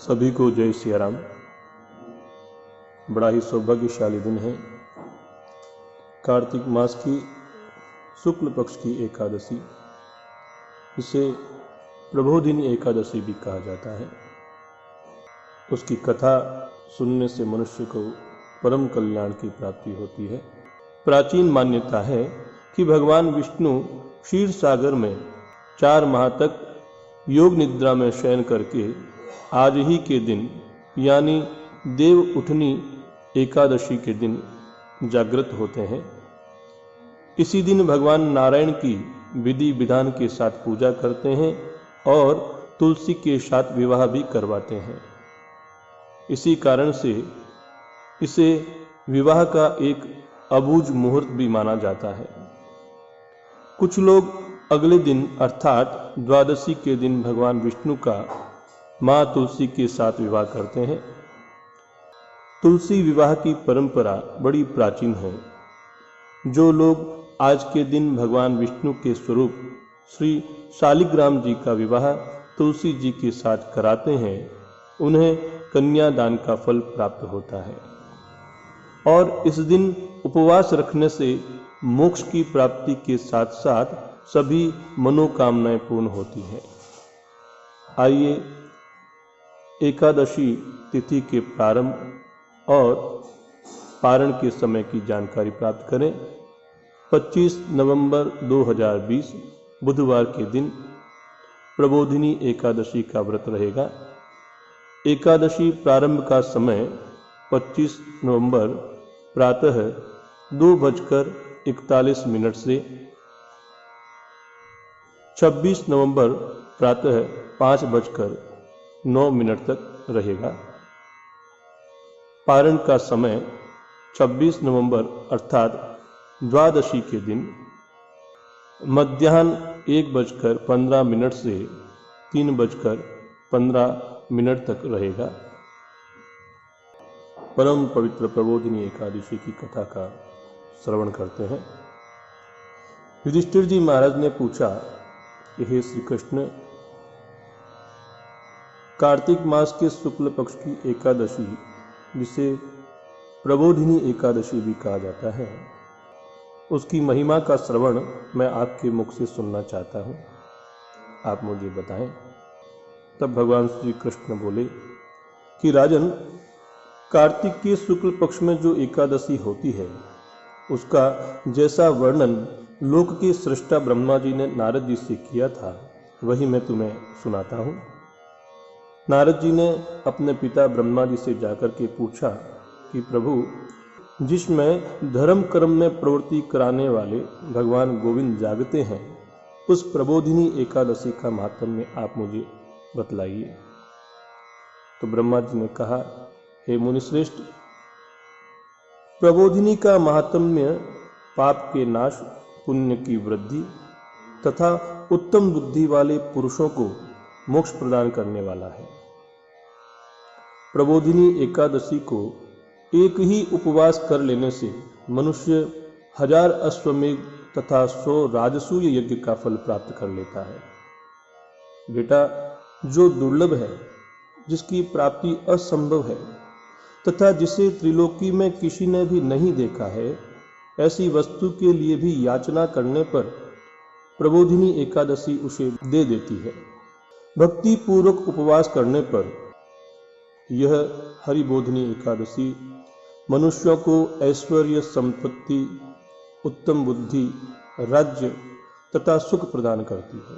सभी को जय सिया राम। बड़ा ही सौभाग्यशाली दिन है। कार्तिक मास की शुक्ल पक्ष की एकादशी, इसे प्रबोधिनी एकादशी भी कहा जाता है। उसकी कथा सुनने से मनुष्य को परम कल्याण की प्राप्ति होती है। प्राचीन मान्यता है कि भगवान विष्णु क्षीर सागर में 4 माह तक योग निद्रा में शयन करके आज ही के दिन यानी देव उठनी एकादशी के दिन जागृत होते हैं। इसी दिन भगवान नारायण की विधि विधान के साथ पूजा करते हैं और तुलसी के साथ विवाह भी करवाते हैं। इसी कारण से इसे विवाह का एक अबूझ मुहूर्त भी माना जाता है। कुछ लोग अगले दिन अर्थात द्वादशी के दिन भगवान विष्णु का माँ तुलसी के साथ विवाह करते हैं। तुलसी विवाह की परंपरा बड़ी प्राचीन है। जो लोग आज के दिन भगवान विष्णु के स्वरूप श्री शालिग्राम जी का विवाह तुलसी जी के साथ कराते हैं, उन्हें कन्यादान का फल प्राप्त होता है और इस दिन उपवास रखने से मोक्ष की प्राप्ति के साथ साथ सभी मनोकामनाएं पूर्ण होती हैं। आइए एकादशी तिथि के प्रारंभ और पारण के समय की जानकारी प्राप्त करें। 25 नवंबर 2020 बुधवार के दिन प्रबोधिनी एकादशी का व्रत रहेगा। एकादशी प्रारंभ का समय 25 नवंबर प्रातः 2:41 से 26 नवंबर प्रातः 5:09 तक रहेगा। पारण का समय 26 नवंबर अर्थात द्वादशी के दिन मध्याह्न 1:15 से 3:15 तक रहेगा। परम पवित्र प्रबोधिनी एकादशी की कथा का श्रवण करते हैं। युधिष्ठिर जी महाराज ने पूछा कि हे श्री कृष्ण, कार्तिक मास के शुक्ल पक्ष की एकादशी, जिसे प्रबोधिनी एकादशी भी कहा जाता है, उसकी महिमा का श्रवण मैं आपके मुख से सुनना चाहता हूँ, आप मुझे बताएं। तब भगवान श्री कृष्ण बोले कि राजन, कार्तिक के शुक्ल पक्ष में जो एकादशी होती है उसका जैसा वर्णन लोक के सृष्टा ब्रह्मा जी ने नारद जी से किया था, वही मैं तुम्हें सुनाता हूँ। नारद जी ने अपने पिता ब्रह्मा जी से जाकर के पूछा कि प्रभु, जिसमें धर्म कर्म में प्रवृत्ति कराने वाले भगवान गोविंद जागते हैं, उस प्रबोधिनी एकादशी का महात्म्य आप मुझे बतलाइए। तो ब्रह्मा जी ने कहा, हे मुनिश्रेष्ठ, प्रबोधिनी का महात्म्य पाप के नाश, पुण्य की वृद्धि तथा उत्तम बुद्धि वाले पुरुषों को मोक्ष प्रदान करने वाला है। प्रबोधिनी एकादशी को एक ही उपवास कर लेने से मनुष्य 1000 अश्वमेध तथा 100 राजसूय यज्ञ का फल प्राप्त कर लेता है। बेटा, जो दुर्लभ है, जिसकी प्राप्ति असंभव है तथा जिसे त्रिलोकी में किसी ने भी नहीं देखा है, ऐसी वस्तु के लिए भी याचना करने पर प्रबोधिनी एकादशी उसे दे देती है। भक्ति पूर्वक उपवास करने पर यह हरिबोधिनी एकादशी मनुष्यों को ऐश्वर्य, संपत्ति, उत्तम बुद्धि, राज्य तथा सुख प्रदान करती है।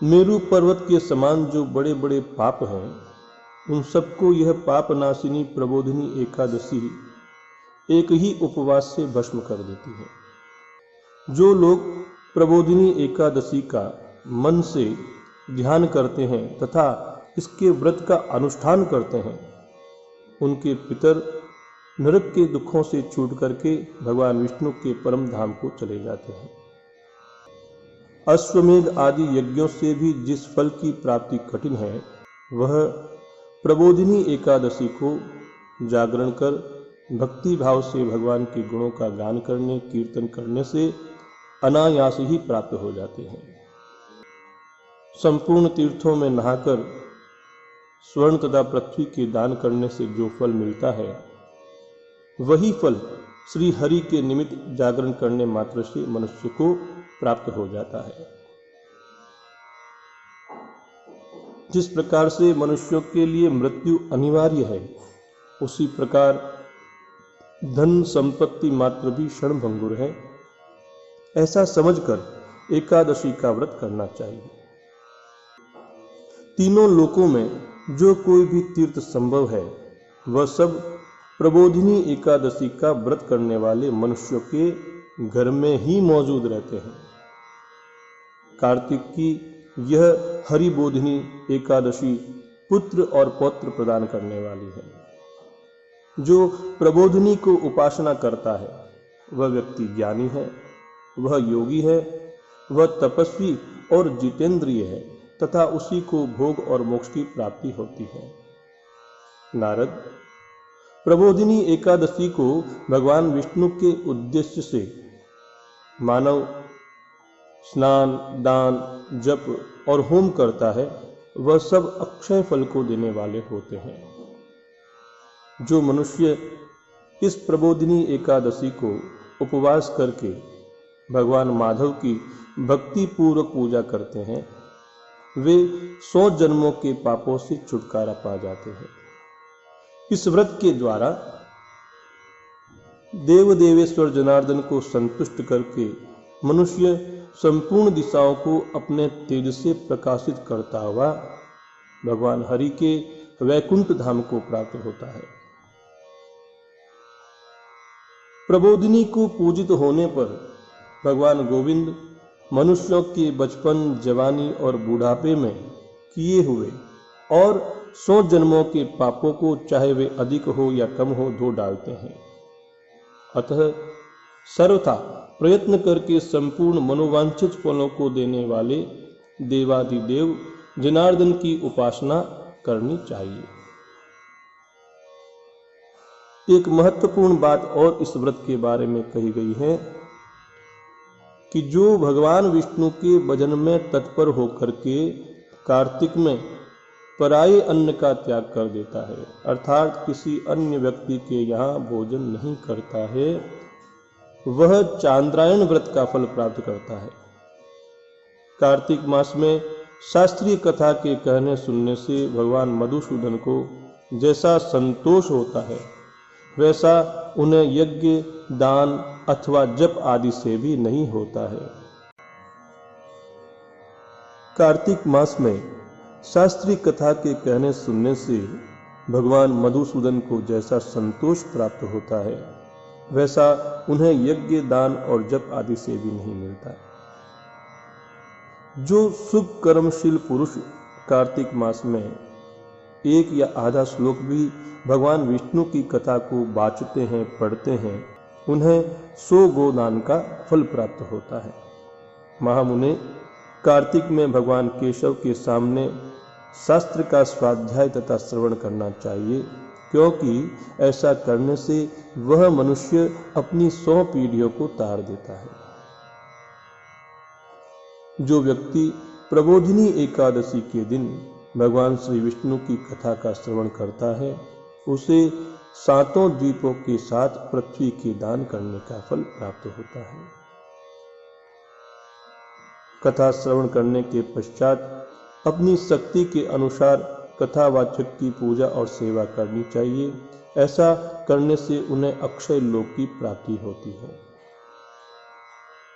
मेरु पर्वत के समान जो बड़े बड़े पाप हैं, उन सबको यह पाप नाशिनी प्रबोधिनी एकादशी एक ही उपवास से भस्म कर देती है। जो लोग प्रबोधिनी एकादशी का मन से ध्यान करते हैं तथा इसके व्रत का अनुष्ठान करते हैं, उनके पितर नरक के दुखों से छूट करके भगवान विष्णु के परम धाम को चले जाते हैं। अश्वमेध आदि यज्ञों से भी जिस फल की प्राप्ति कठिन है, वह प्रबोधिनी एकादशी को जागरण कर भक्ति भाव से भगवान के गुणों का गान करने, कीर्तन करने से अनायास ही प्राप्त हो जाते हैं। संपूर्ण तीर्थों में नहाकर स्वर्ण तथा पृथ्वी के दान करने से जो फल मिलता है, वही फल श्री हरि के निमित्त जागरण करने मात्र से मनुष्य को प्राप्त हो जाता है। जिस प्रकार से मनुष्यों के लिए मृत्यु अनिवार्य है, उसी प्रकार धन संपत्ति मात्र भी क्षणभंगुर है। ऐसा समझकर एकादशी का व्रत करना चाहिए। तीनों लोकों में जो कोई भी तीर्थ संभव है, वह सब प्रबोधिनी एकादशी का व्रत करने वाले मनुष्यों के घर में ही मौजूद रहते हैं। कार्तिक की यह हरिबोधिनी एकादशी पुत्र और पौत्र प्रदान करने वाली है। जो प्रबोधिनी को उपासना करता है, वह व्यक्ति ज्ञानी है, वह योगी है, वह तपस्वी और जितेंद्रिय है तथा उसी को भोग और मोक्ष की प्राप्ति होती है। नारद, प्रबोधिनी एकादशी को भगवान विष्णु के उद्देश्य से मानव स्नान, दान, जप और होम करता है, वह सब अक्षय फल को देने वाले होते हैं। जो मनुष्य इस प्रबोधिनी एकादशी को उपवास करके भगवान माधव की भक्ति पूर्वक पूजा करते हैं, वे 100 जन्मों के पापों से छुटकारा पा जाते हैं। इस व्रत के द्वारा देव देवेश्वर जनार्दन को संतुष्ट करके मनुष्य संपूर्ण दिशाओं को अपने तेज से प्रकाशित करता हुआ भगवान हरि के वैकुंठ धाम को प्राप्त होता है। प्रबोधिनी को पूजित होने पर भगवान गोविंद मनुष्यों के बचपन, जवानी और बुढ़ापे में किए हुए और 100 जन्मों के पापों को, चाहे वे अधिक हो या कम हो, धो डालते हैं। अतः सर्वथा प्रयत्न करके संपूर्ण मनोवांछित फलों को देने वाले देवादिदेव जनार्दन की उपासना करनी चाहिए। एक महत्वपूर्ण बात और इस व्रत के बारे में कही गई है कि जो भगवान विष्णु के भजन में तत्पर होकर के कार्तिक में पराये अन्न का त्याग कर देता है, अर्थात किसी अन्य व्यक्ति के यहाँ भोजन नहीं करता है, वह चांद्रायण व्रत का फल प्राप्त करता है। कार्तिक मास में शास्त्रीय कथा के कहने सुनने से भगवान मधुसूदन को जैसा संतोष होता है, वैसा उन्हें यज्ञ, दान अथवा जप आदि से भी नहीं होता है। कार्तिक मास में शास्त्रीय कथा के कहने सुनने से भगवान मधुसूदन को जैसा संतोष प्राप्त होता है, वैसा उन्हें यज्ञ, दान और जप आदि से भी नहीं मिलता। जो शुभ कर्मशील पुरुष कार्तिक मास में एक या आधा श्लोक भी भगवान विष्णु की कथा को वाचते हैं, पढ़ते हैं, उन्हें 100 गोदान का फल प्राप्त होता है। महामुने, कार्तिक में भगवान केशव के सामने शास्त्र का स्वाध्याय तथा श्रवण करना चाहिए, क्योंकि ऐसा करने से वह मनुष्य अपनी 100 पीढ़ियों को तार देता है। जो व्यक्ति प्रबोधिनी एकादशी के दिन भगवान श्री विष्णु की कथा का श्रवण करता है, उसे 7 द्वीपों के साथ पृथ्वी के दान करने का फल प्राप्त होता है। कथा श्रवण करने के पश्चात अपनी शक्ति के अनुसार कथावाचक की पूजा और सेवा करनी चाहिए। ऐसा करने से उन्हें अक्षय लोक की प्राप्ति होती है।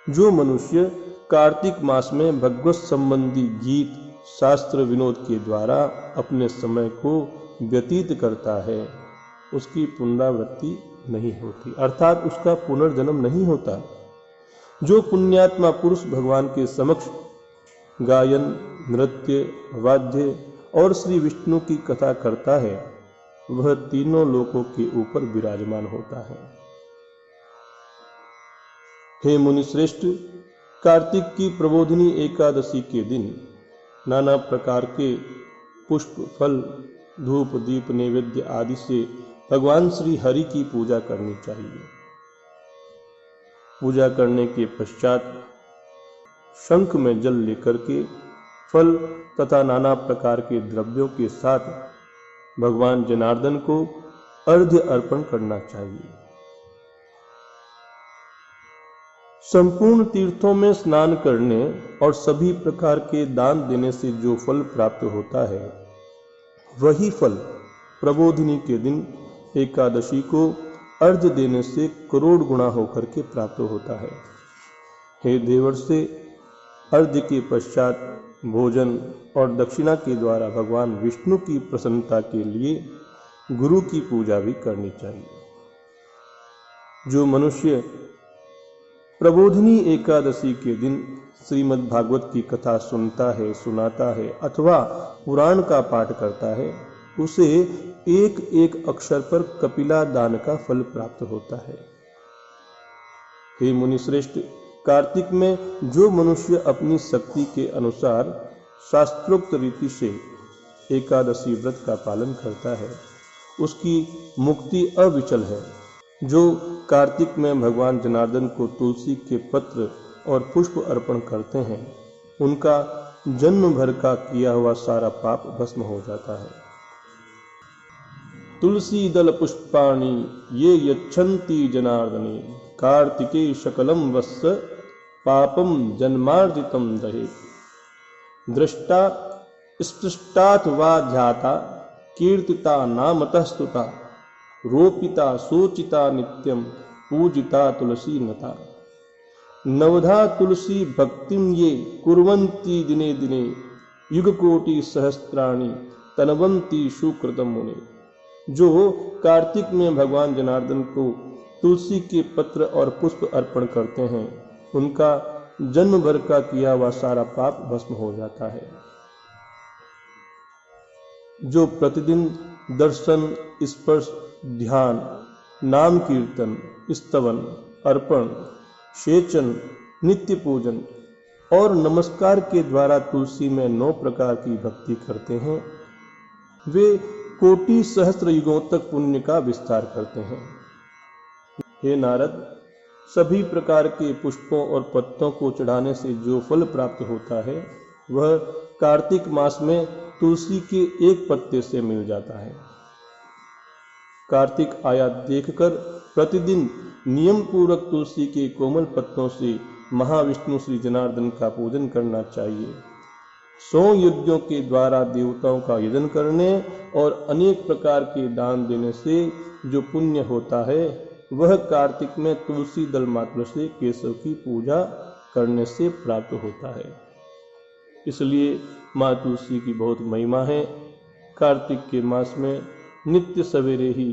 जो मनुष्य कार्तिक मास में भगवत संबंधी गीत, शास्त्र विनोद के द्वारा अपने समय को व्यतीत करता है, उसकी पुनरावृत्ति नहीं होती, अर्थात उसका पुनर्जन्म नहीं होता। जो पुण्यात्मा पुरुष भगवान के समक्ष गायन, नृत्य, वाद्य और श्री विष्णु की कथा करता है, वह तीनों लोकों के ऊपर विराजमान होता है। हे मुनि श्रेष्ठ, कार्तिक की प्रबोधिनी एकादशी के दिन नाना प्रकार के पुष्प, फल, धूप, दीप, नैवेद्य आदि से भगवान श्री हरि की पूजा करनी चाहिए। पूजा करने के पश्चात शंख में जल लेकर के फल तथा नाना प्रकार के द्रव्यों के साथ भगवान जनार्दन को अर्घ्य अर्पण करना चाहिए। संपूर्ण तीर्थों में स्नान करने और सभी प्रकार के दान देने से जो फल प्राप्त होता है, वही फल प्रबोधिनी के दिन एकादशी को अर्घ्य देने से करोड़ गुना होकर के प्राप्त होता है। हे देवर्षि, अर्घ्य के पश्चात भोजन और दक्षिणा के द्वारा भगवान विष्णु की प्रसन्नता के लिए गुरु की पूजा भी करनी चाहिए। जो मनुष्य प्रबोधिनी एकादशी के दिन श्रीमद् भागवत की कथा सुनता है, सुनाता है अथवा पुराण का पाठ करता है, उसे एक एक अक्षर पर कपिला दान का फल प्राप्त होता है। हे मुनिश्रेष्ठ, कार्तिक में जो मनुष्य अपनी शक्ति के अनुसार शास्त्रोक्त रीति से एकादशी व्रत का पालन करता है, उसकी मुक्ति अविचल है। जो कार्तिक में भगवान जनार्दन को तुलसी के पत्र और पुष्प अर्पण करते हैं, उनका जन्म भर का किया हुआ सारा पाप भस्म हो जाता है। तुलसी दल पुष्पाणि ये यच्छन्ति जनार्दने कार्तिके शकलम वस्य पापम जन्मार्जितम दहेत। दृष्टा स्पृष्टात् वा ध्याता कीर्तिता नामतः स्तुता रोपिता सोचिता नित्यम पूजिता तुलसी नता। नवधा तुलसी भक्तिम ये कुर्वन्ति दिने दिने युगकोटि सहस्त्राणि तनवन्ति सुकृतम मुने। जो कार्तिक में भगवान जनार्दन को तुलसी के पत्र और पुष्प अर्पण करते हैं, उनका जन्म भर का किया हुआ सारा पाप भस्म हो जाता है। जो प्रतिदिन दर्शन, स्पर्श, ध्यान, नाम कीर्तन, स्तवन, अर्पण, सेचन, नित्य पूजन और नमस्कार के द्वारा तुलसी में 9 प्रकार की भक्ति करते हैं, वे कोटि सहस्त्र युगों तक पुण्य का विस्तार करते हैं। हे नारद, सभी प्रकार के पुष्पों और पत्तों को चढ़ाने से जो फल प्राप्त होता है, वह कार्तिक मास में तुलसी के एक पत्ते से मिल जाता है। कार्तिक आया देखकर प्रतिदिन नियम पूर्वक तुलसी के कोमल पत्तों से महाविष्णु श्री जनार्दन का पूजन करना चाहिए। 100 यज्ञों के द्वारा देवताओं का यजन करने और अनेक प्रकार के दान देने से जो पुण्य होता है, वह कार्तिक में तुलसी दल मात्र से केशव की पूजा करने से प्राप्त होता है। इसलिए माँ तुलसी की बहुत महिमा है। कार्तिक के मास में नित्य सवेरे ही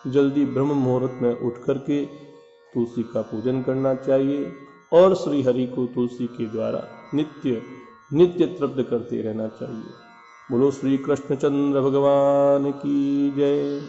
जल्दी ब्रह्म मुहूर्त में उठ करके तुलसी का पूजन करना चाहिए और श्री हरि को तुलसी के द्वारा नित्य तृप्त करते रहना चाहिए। बोलो श्री कृष्णचंद्र भगवान की जय।